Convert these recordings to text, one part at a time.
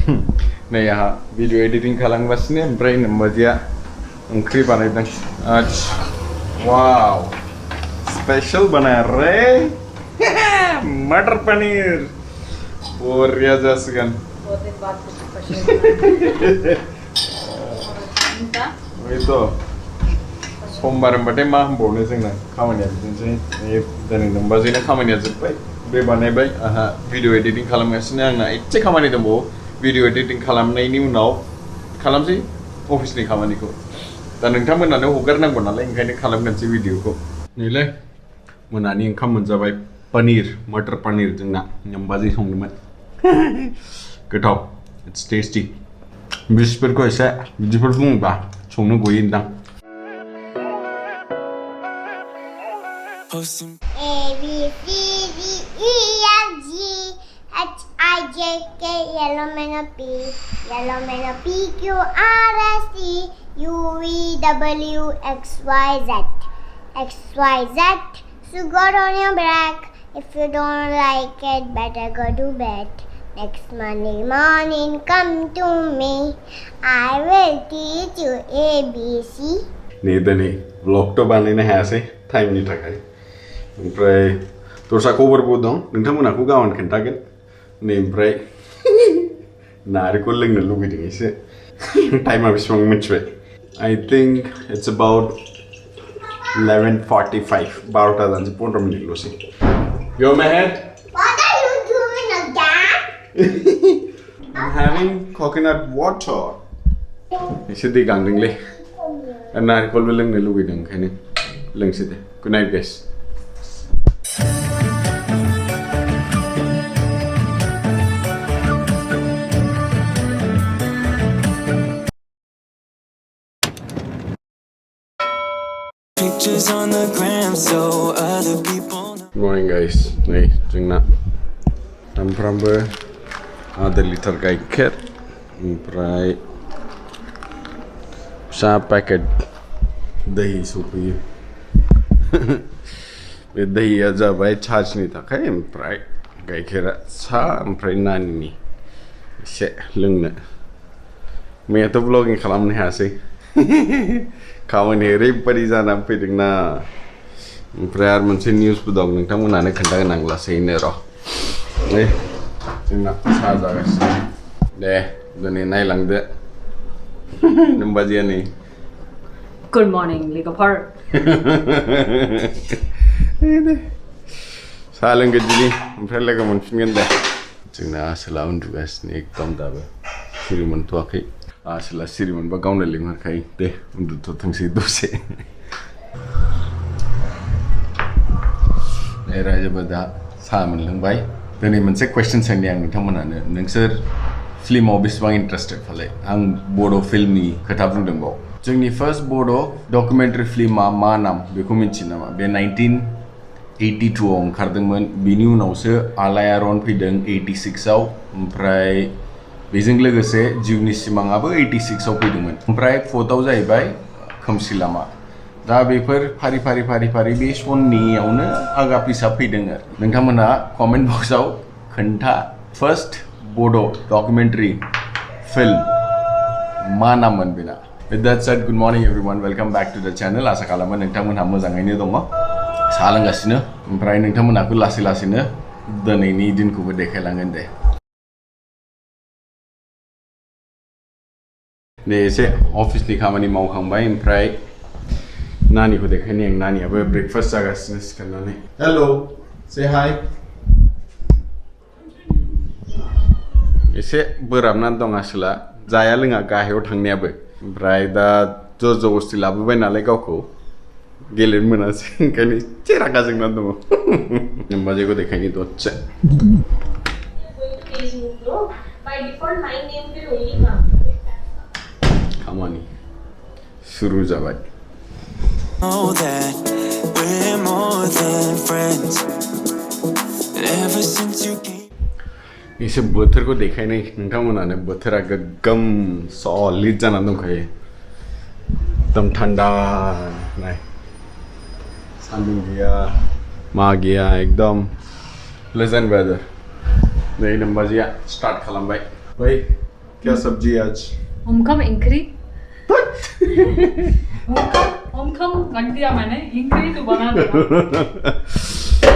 नै आहा video editing खालामगासिनो ओमफ्राय नोम्बाजिया ओंख्रि बानायदों वाव स्पेशल बनाया रे मटर पनीर बरिया जासिगोन वही तो समबार होनबाथाय मा होनबावनो जोंना खामानिया बिदिनोसै दिनै नोम्बाजिना खामानिया जोब्बाय बे बानायबाय आहा भिडिअ एडिटिं खालामगासिनो आंना एसे खामानि दंबावो भिडिअ एडिटिं खालामनायनि उनाव खालामसै अफिसनि खामानिखौ दा नोंथांमोनानो हगारनांगौ नालाय ओंखायनो खालामगोनसै भिडिअखौ नैलै मोनानि ओंखाम मोनजाबाय पनीर मटर पनीर जोंना नोम्बाजि संदोंमोन गोथाव इट्स टेस्टी बिसफोरखौ एसे बिदिफोर बुङोबा संनो गयोदां A, B, C, D, E, F, G, H, I, J, K, yellow man a P, Q, R, S, T, U, V, W, X, Y, Z. So go on your back. If you don't like it, better go to bed. Next Monday morning, come to me. I will teach you A, B, C. Ni vlog to बानायनो हायासै टाइमनि थाखाय ओमफ्राय दस्रा खबरबो दं नोंथांमोनाखौ गाबोन खोन्थागोन नै ओमफ्राय नारेंखल लोंनो लुगैदों एसे टाइमा बेसेबां मिथिबाय I think it's about 11:45 12टा जानोसै 15 मिनिटल'सै Yo man What are you doing again? I'm having coconut water एसे दै गांदोंलै नारेंखलबो लोंनो लुगैदों ओंखायनो लोंसै दे Good night guys Pictures on the gram so other people know. Good morning guys नै जोंना सानफ्रामबो आधा लिटार गाइखेर ओमफ्राय फिसा पेकेट दही सफैयो बे दहिया जाबाय चार्जनि थाखाय ओमफ्राय गाइखेरा सा ओमफ्राय नानिनि एसे लोंनो मैयाथ' ब्लगिं खालामनो हायासै खामानि ओरैबायदि जानानै फैदोंना ओमफ्राय आरो मोनसे निउसबो दं नोंथांमोनानो खोन्थागोन आं लासैनो र' नै जोंना साहा जागासिनो दे दिनै नायलांदो नोम्बाजिया नै Good morning, Ligapar. साहा लोंगोन दिनै ओमफ्राय लोगो मोनफिनगोन दे जोंना आसोला उन्दुगासिनो एकदम दाबो सिरि मोनथ'वाखै आसोला सिरि मोनबा गावनो लिंहरखायो दे उन्दुथ'थोंसै दसे रायजोबो दा साहा मोनलोंबाय दिनै मोनसे कुइसन सोंनि आं नोंथांमोनानो नोंसोर फिल्माव बेसेबां इन्टारेस्टेड फालाय आं बड' फिल्मनि खोथा बुंदों बाव जोंनि फार्स्ट बड' डकुमेन्टारि फिल्मा मा नाम बेखौ मिन्थियो नामा बे 1982 आव ओंखारदोंमोन बिनि उनावसो आलायारन फैदों 86 आव ओमफ्राय बेजों लोगोसे जिउनि सिमाङाबो 86 आव फैदोंमोन ओमफ्राय 4th आव जाहैबाय खोमसि लामा दा बेफोर फारि बे सननियावनो आगा पिसा फैदों आरो नोंथांमोना कमेन्ट बक्सआव खोन्था फार्स्ट बड' डकुमेन्टारि फिल्म मा नाममोन बेना With that said, good morning everyone. Welcome back to the channel. आसा खालामो नोंथांमोनहा मोजाङैनो दङ साहा लोंगासिनो ओमफ्राय नोंथांमोनाखौ लासै दिनैनि दिनखौबो देखायलांगोन दे दे एसे अफिसनि खामानि मावखांबाय ओमफ्राय नानिखौ देखायनि आं नानियाबो ब्रेकफास्ट जागासिनो सिखारनानै हेलो से हाय एसे बोराबनानै दं आसोला जाया लोङा गाहायाव थांनायाबो ओमफ्राय दा जर जबस्थि लाबोबाय नालाय गावखौ गेलेनो मोनासै ओंखायनो एसे रागा जोंनानै दङ नोम्बाजिखौ देखायनि दसे खामानि सुरु जाबाय Know that we're more than friends. And ever since you came. एसे बोथोरखौ देखायनाय नोंथांमोनानो बोथोरा गोग्गोम सलिड जानानै दंखायो एकदम ठन्डा नाय सान्दुं गैया मा गैया एकदम प्लेजेन्ट वेदर नै नोम्बाजिया स्टार्ट खालामबाय बै क्या सब्जी आज Omkam inkri. Omkam रख दिया मैंने इnkri तो बना देना.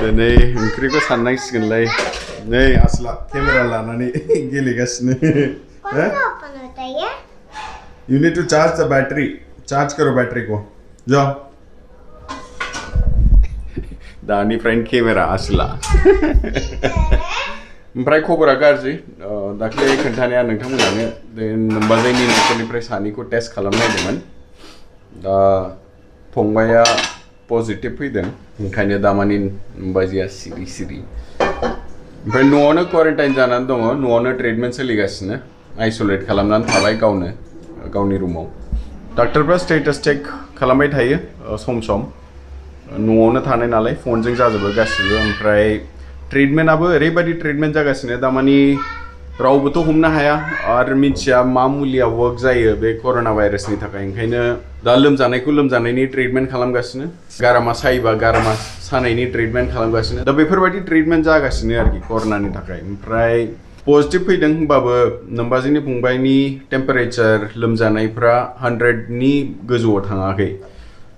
दिनै ओंख्रिखौ साननांसिगोनलै नै आसला केमेरा लानानै गेलेगासिनो कौन सा ओपन होता है ये? You need to charge the battery. Charge करो बैटरी को जाओ दानि फ्रेंड केमेरा आसला ओमफ्राय खबरा गाज्रि दाख्लै खोन्थानाया नोंथांमोनानो नोम्बाजैनि न'खरनिफ्राय सानैखौ टेस्ट खालामनायदोंमोन दा फंबाया पजिटिभ फैदों ओंखायनो दामानि नोम्बाजैया सिरि सिरि ओमफ्राय न'आवनो क्वारेन्टाइन जानानै दङ न'आवनो ट्रिटमेन्ट सोलिगासिनो आइसोलेट खालामनानै थाबाय गावनो गावनि रुमाव डाक्टारफ्रा स्टेटास चेक खालामबाय थायो सम सम न'आवनो थानाय नालाय फनजों जाजोबो गासिबो ओमफ्राय ट्रिटमेन्टआबो ओरैबायदि ट्रिटमेन्ट जागासिनो दामानि रावबोथ' हमनो हाया आरो मिथिया मा मुलिया वर्क जायो बे कर'ना भाइरासनि थाखाय ओंखायनो दा लोमजानायखौ लोमजानायनि ट्रिटमेन्ट खालामगासिनो गारामा सायोबा गारामा सानायनि ट्रिटमेन्ट खालामगासिनो दा बेफोरबायदि ट्रिटमेन्ट जागासिनो आरोखि कर'नानि थाखाय ओमफ्राय पजिटिभ फैदों होमबाबो नोम्बाजैनि फंबायनि टेम्पारेचार लोमजानायफ्रा 100नि गोजौआव थाङाखै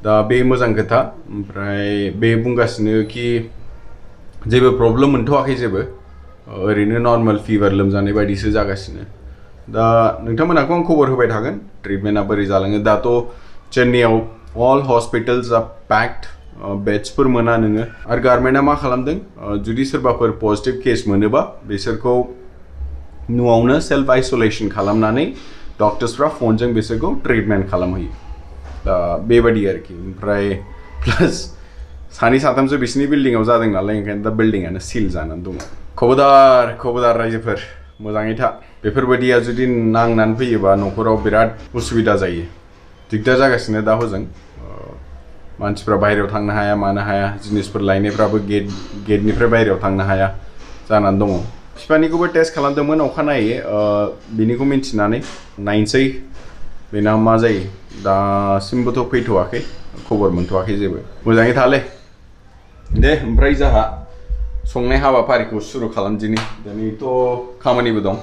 दा बे मोजां खोथा ओमफ्राय बे बुंगासिनो कि जेबो प्रब्लेम मोनथ'वाखै जेबो ओरैनो नर्माल फिभार लोमजानाय बायदिसो जागासिनो दा नोंथांमोनाखौ आं खबर होबाय थागोन ट्रिटमेन्टआ बोरै जालाङो दाथ' चेन्नाइआव अल हस्पिटाल्स आर पैक्ड बेड्सफोर मोना नोङो आरो गभर्नमेन्टआ मा खालामदों जुदि सोरबाफोर पजिटिभ केस मोनोबा बिसोरखौ न'आवनो सेल्फ आइसोलेशन खालामनानै डक्टर्सफ्रा फनजों बिसोरखौ ट्रिटमेन्ट खालामहोयो दा बेबायदि आरोखि ओमफ्राय प्लास सानै साथामसो बिसिनि बिल्डिंआव जादों नालाय ओंखायनो दा बिल्डिंआनो सिल जानानै दङ खबरदार रायजोफोर मोजाङै था बेफोरबायदिया जुदि नांनानै फैयोबा न'खराव बिराद उसुबिदा जायो दिगदार जागासिनो दा हजों मानसिफ्रा बाहेरायाव थांनो हाया मानो हाया जिनिसफोर लायनायफ्राबो गेटनिफ्राय बाहेरायाव थांनो हाया जानानै दङ बिफानिखौबो टेस्ट खालामदोंमोन अखानायै बिनिखौ मिन्थिनानै नायनोसै बेना मा जायो दासिमबोथ' फैथ'वाखै खबर मोनथ'वाखै जेबो मोजाङै थालै दे ओमफ्राय जोंहा संनाय हाबाफारिखौ सुरु खालामदिनि दिनैथ' खामानिबो दं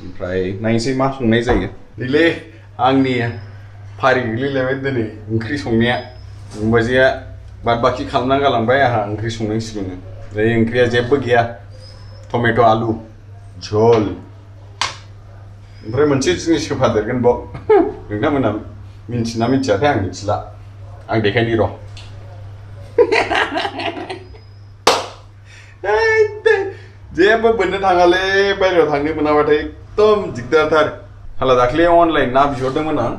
ओमफ्राय नायनोसै मा संनाय जायो नैलै आंनि फारि गोग्लैलायबाय दिनै ओंख्रि संनाया नोम्बाजैया बाद बाखि खालामना गालांबाय आंहा ओंख्रि संनांसिगौनो बे ओंख्रिया जेबो गैया टमेट' आलु झोल ओमफ्राय मोनसे जिनिस होफादेरगोन बाव नोंथांमोना मिन्थिना मिन्थियाथाय आं मिथिला आं देखायनि र' जेबो मोननो थाङालै बाहेरायाव थांनो मोनाबाथाय एकदम दिगदारथार हाला दाख्लै अनलाइन ना बिहरदोंमोन आं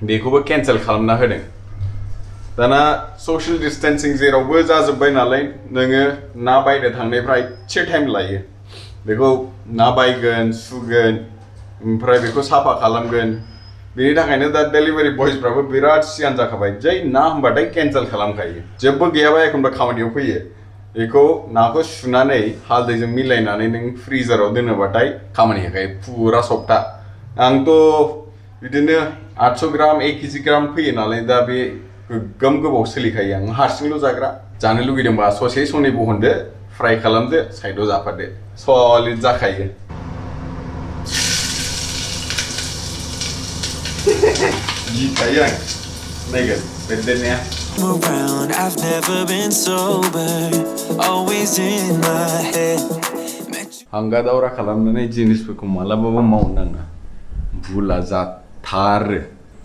बेखौबो केन्सेल खालामना होदों दाना ससियेल डिस्टेन्सिं जेरावबो जाजोब्बाय नालाय नोङो ना बायनो थांनायफ्रा एसे टाइम लायो बेखौ ना बायगोन सुगोन ओमफ्राय बेखौ साफा खालामगोन बेनि थाखायनो दा डेलिभारि बयसफ्राबो बिराद सियान जाखाबाय जै ना होनबाथाय केन्सेल खालामखायो जेबो गैयाबा एखनबा खामानियाव फैयो बेखौ नाखौ सुनानै हालदैजों मिलायनानै नों फ्रिजाराव दोनोबाथाय खामानि होखायो फुरा सप्ता आंथ' बिदिनो 800 ग्राम 1 केजि ग्राम फैयो नालाय दा बे गोगोम गोबाव सोलिखायो आं हारसिंल' जाग्रा जानो लुगैदोंबा ससे सनै बहनदो फ्राय खालामदो साइडआव जाफादो सलिड जाखायो गिखायो आं नायगोन बेदेनाया Around, I've never been sober, always in my head. हांगा दावरा खालामनानै जिनिसफोरखौ मालाबाबो मावनो नाङा भुला जाथारो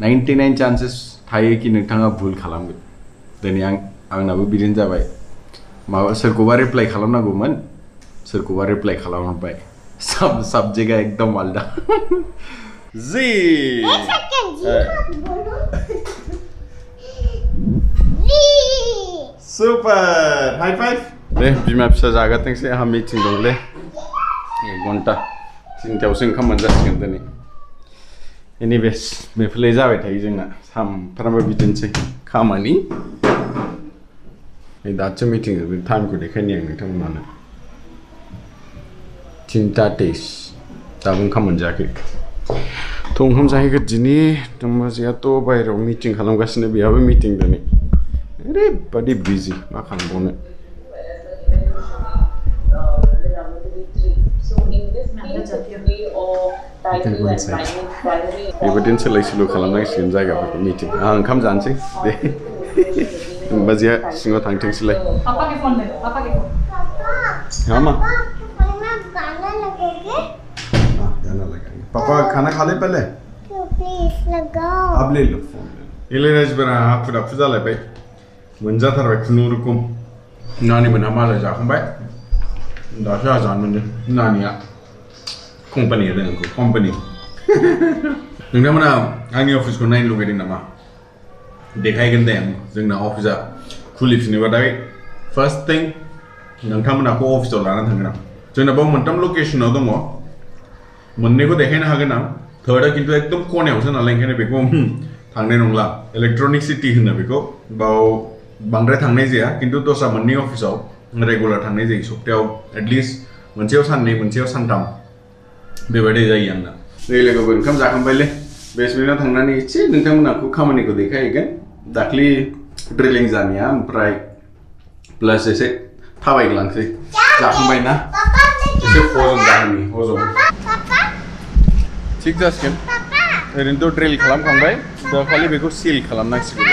99 चान्सेस थायो कि नोंथाङा भुल खालामगोन दिनै आंनाबो बिदिनो जाबाय माबा सोरखौबा रिप्लाइ खालामनांगौमोन सोरखौबा रिप्लाइ खालामबाय साबजेक्टआ एकदम आलदा जी सुपर हाई फाइभ दे बिमा फिसा जागाथोंसै आंहा मिटिं दंलै 1 घन्टा 3टायावसो ओंखाम मोनजासिगोन दिनै एनिवेस बेफोरलाय जाबाय थायो जोंना सामफ्रामबो बिदिनोसै खामानि दासो मिटिं जोबबाय टाइमखौ देखायनि आं नोंथांमोनानो 3:23 दाबो ओंखाम मोनजायाखै थ' ओंखाम जाहैगोन दिनै नोम्बाजैयाथ' बाहेरायाव मिटिं खालामगासिनो बेहाबो मिटिं दिनै ओरैबादि बिजि मा खालामबावनो So in this case, it will be बेबायदिनो सोलाय सोल' खालामनांसिगोन जायगाफोरखौ मिटिं आं ओंखाम जानोसै दे बाजिया सिङाव थांथोंसैलाय पापा के फोन में पापा के फोन हाँ माँ फोन में गाना लगोगे गाना लगाएंगे पापा खाना खा ले पहले क्यों प्लीज लगाओ अब ले लो फोन इले राजबरा हाखु दाखु जालायबाय मोनजाथारबाय खुनुरुखुम नानि मोनहा मालाय जाखांबाय दासो आहा जानो मोनदों नानिया कम्पानि होदों आंखौ कम्पानि नोंथांमोना आंनि अफिसखौ नायनो लुगैदों नामा देखायगोन दे आं जोंना अफिसा खुलिफिनोबाथाय फार्स्ट थिं नोंथांमोनाखौ अफिसाव लानानै थांगोन आं जोंना बाव मोनथाम लकेसनाव दङ मोननैखौ देखायनो हागोन आं थर्डआ खिन्थु एकदम खनायावसो नालाय ओंखायनो बेखौ थांनाय नंला इलेक्ट्रनिक सिटि होनो बेखौ बाव बांद्राय थांनाय जाया खिन्थु दस्रा मोननै अफिसाव रेगुलार थांनाय जायो सप्तायाव एटलिस्ट मोनसेयाव साननै मोनसेयाव सानथाम बेबायदि जायो आंना नै लोगोफोर ओंखाम जाखांबायलै बेसमेन्टआव थांनानै एसे नोंथांमोनखौ खामानिखौ देखायहैगोन दाख्लि ड्रिलिं जानाया ओमफ्राय प्लास एसे थाबायग्लांसै जाखांबाय ना एसे हजम जाहोनि हजम थिग जासिगोन ओरैनोथ' ड्रिल खालामखांबाय दा खालि बेखौ सिल खालामनांसिगौ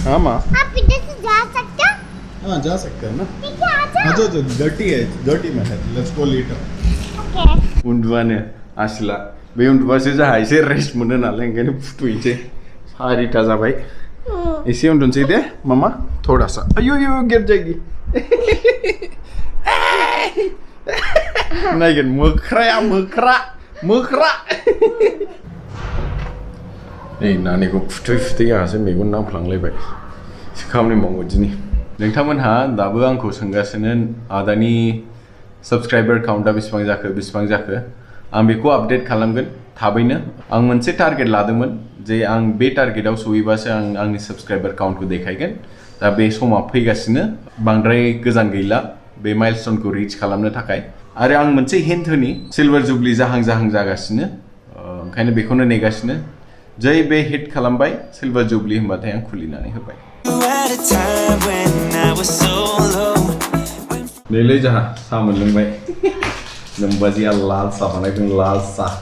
हाँ माँ आप इधर से जा सकते हो हाँ जा सकते हैं ना ठीक है आ जाओ अच्छा डर्टी में है लेट्स गो लेटर ओके उन्दुआनो आसिला बे उन्दुबासो जोंहा एसे रेस्ट मोनो नालाय ओंखायनो फुथुहैनोसै 4:30 जाबाय एसे उन्दुनोसै दे मामा थोड़ा सा आयु गिर जाएगी नायगोन मोख्राया मोख्रा नै नानिखौ फुथुय आंहासो मेगन नांफ्लांलायबाय एसे खामानि मावो दिनै नोंथांमोनहा दाबो आंखौ सोंगासिनो आदानि साबस्क्राइबार काउन्टआ बेसेबां जाखो आं बेखौ आपडेट खालामगोन थाबैनो आं मोनसे टारगेट लादोंमोन जे आं बे टारगेटआव सहैबासो आं आंनि साबस्क्राइबार काउन्टखौ देखायगोन दा बे समा फैगासिनो बांद्राय गोजान गैला बे माइलस्टोनखौ रिच खालामनो थाखाय आरो आं मोनसे हिन्ट होनि सिलभार जुबलि जाहां जागासिनो ओंखायनो बेखौनो नेगासिनो जै बे हिट खालामबाय सिलभार जुबलि होनबाथाय आं खुलिनानै होबाय नैलै जाहा साहा मोनलोंबाय नोमबाजिया लाल साहा बानायदों लाल साहा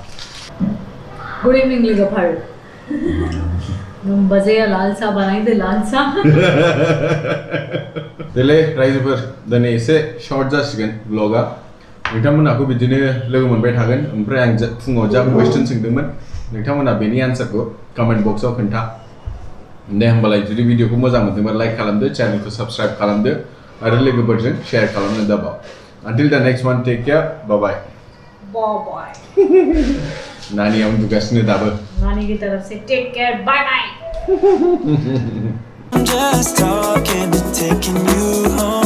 गुड इवनिंग लोगोफोर नोमबाजिया लाल साहा बानायदों लाल साहा देलै रायजोफोर दिनै एसे शर्ट जासिगोन व्लगा नोंथांमोनाखौ बिदिनो लोगो मोनबाय थागोन ओमफ्राय आं फुङाव जा कुइसन सोंदोंमोन नोंथांमोना बेनि आन्सारखौ कमेन्ट बक्सआव खोन्था दे होमबालाय जुदि भिडिअखौ मोजां मोनदोंबा लाइक खालामदो चेनेलखौ साबस्क्राइब खालामदो आरो लोगोफोरजों शेयार खालामनो दाबाव until the next one take care bye bye नानिया उन्दुगासिनो दाबो नानी की तरफ से take care bye bye I'm just talking to taking you home